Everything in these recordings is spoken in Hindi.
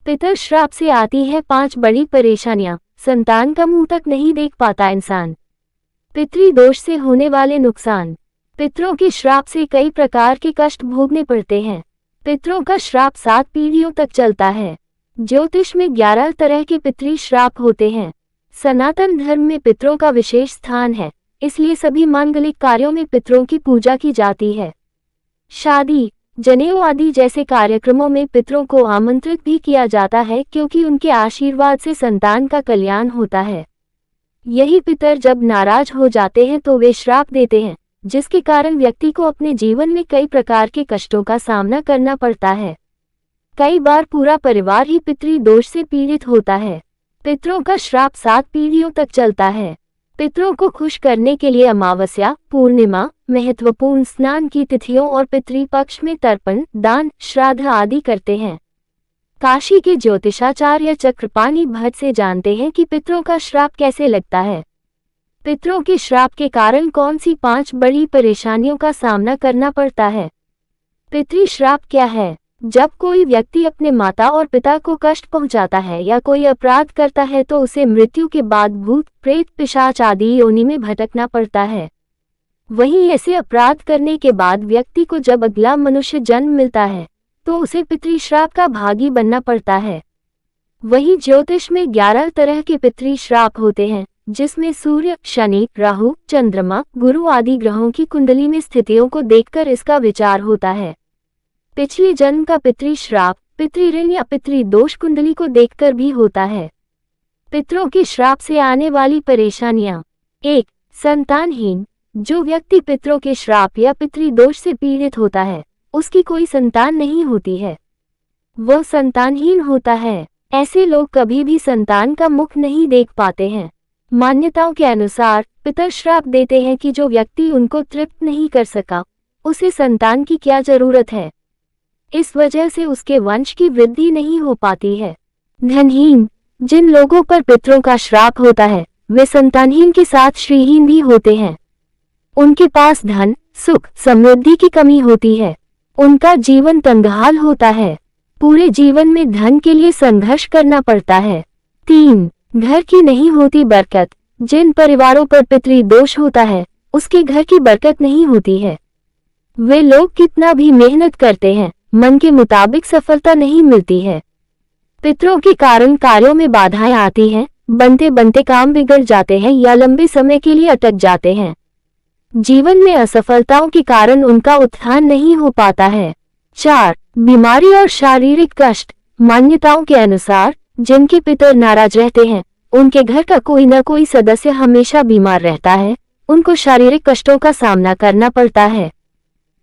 पितर श्राप से आती है 5 बड़ी परेशानियां। संतान का मुंह तक नहीं देख पाता इंसान। पितृदोष से होने वाले नुकसान। पितरों के श्राप से कई प्रकार के कष्ट भोगने पड़ते हैं। पितरों का श्राप 7 पीढ़ियों तक चलता है। ज्योतिष में 11 तरह के पितृ श्राप होते हैं। सनातन धर्म में पितरों का विशेष स्थान है, इसलिए सभी मांगलिक कार्यों में पितरों की पूजा की जाती है। शादी, जनेऊ आदि जैसे कार्यक्रमों में पितरों को आमंत्रित भी किया जाता है, क्योंकि उनके आशीर्वाद से संतान का कल्याण होता है। यही पितर जब नाराज हो जाते हैं तो वे श्राप देते हैं, जिसके कारण व्यक्ति को अपने जीवन में कई प्रकार के कष्टों का सामना करना पड़ता है। कई बार पूरा परिवार ही पितृदोष से पीड़ित होता है। पितरों का श्राप 7 पीढ़ियों तक चलता है। पितरों को खुश करने के लिए अमावस्या, पूर्णिमा, महत्वपूर्ण स्नान की तिथियों और पितृपक्ष में तर्पण, दान, श्राद्ध आदि करते हैं। काशी के ज्योतिषाचार्य चक्रपाणि भट्ट से जानते हैं कि पितरों का श्राप कैसे लगता है। पितरों के श्राप के कारण कौन सी 5 बड़ी परेशानियों का सामना करना पड़ता है। पितृ श्राप क्या है? जब कोई व्यक्ति अपने माता और पिता को कष्ट पहुंचाता है या कोई अपराध करता है तो उसे मृत्यु के बाद भूत, प्रेत, पिशाच आदि योनि में भटकना पड़ता है। वहीं ऐसे अपराध करने के बाद व्यक्ति को जब अगला मनुष्य जन्म मिलता है तो उसे पितृ श्राप का भागी बनना पड़ता है। वहीं ज्योतिष में 11 तरह के पितृ श्राप होते हैं, जिसमें सूर्य, शनि, राहु, चंद्रमा, गुरु आदि ग्रहों की कुंडली में स्थितियों को देखकर इसका विचार होता है। पिछले जन्म का पितृ श्राप, पितृऋण या पितृदोष कुंडली को देखकर भी होता है। पितरों के श्राप से आने वाली परेशानियां। 1. संतानहीन। जो व्यक्ति पितरों के श्राप या पितृदोष से पीड़ित होता है, उसकी कोई संतान नहीं होती है, वह संतानहीन होता है। ऐसे लोग कभी भी संतान का मुख नहीं देख पाते हैं। मान्यताओं के अनुसार पितर श्राप देते हैं कि जो व्यक्ति उनको तृप्त नहीं कर सका, उसे संतान की क्या जरूरत है। इस वजह से उसके वंश की वृद्धि नहीं हो पाती है। धनहीन। जिन लोगों पर पितरों का श्राप होता है, वे संतानहीन के साथ श्रीहीन भी होते हैं। उनके पास धन, सुख, समृद्धि की कमी होती है। उनका जीवन तंगहाल होता है। पूरे जीवन में धन के लिए संघर्ष करना पड़ता है। 3. घर की नहीं होती बरकत। जिन परिवारों पर पितृदोष होता है, उसके घर की बरकत नहीं होती है। वे लोग कितना भी मेहनत करते हैं, मन के मुताबिक सफलता नहीं मिलती है। पितरों के कारण कार्यों में बाधाएं आती हैं, बनते बनते काम बिगड़ जाते हैं या लंबे समय के लिए अटक जाते हैं। जीवन में असफलताओं के कारण उनका उत्थान नहीं हो पाता है। 4. बीमारी और शारीरिक कष्ट। मान्यताओं के अनुसार जिनके पितर नाराज रहते हैं, उनके घर का कोई न कोई सदस्य हमेशा बीमार रहता है। उनको शारीरिक कष्टों का सामना करना पड़ता है।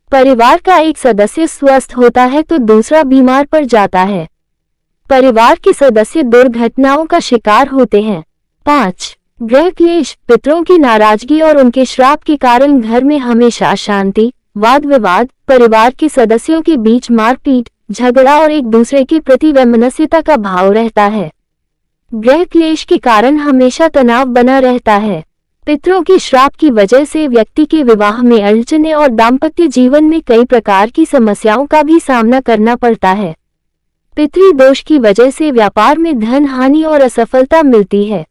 परिवार का एक सदस्य स्वस्थ होता है तो दूसरा बीमार पड़ जाता है। परिवार के सदस्य दुर्घटनाओं का शिकार होते हैं। 5. ग्रह क्लेश। पितरों की नाराजगी और उनके श्राप के कारण घर में हमेशा अशांति, वाद विवाद, परिवार के सदस्यों के बीच मारपीट, झगड़ा और एक दूसरे के प्रति वैमनस्यता का भाव रहता है। ग्रह क्लेश के कारण हमेशा तनाव बना रहता है। पितरों के श्राप की वजह से व्यक्ति के विवाह में अड़चनें और दाम्पत्य जीवन में कई प्रकार की समस्याओं का भी सामना करना पड़ता है। पितृदोष की वजह से व्यापार में धन हानि और असफलता मिलती है।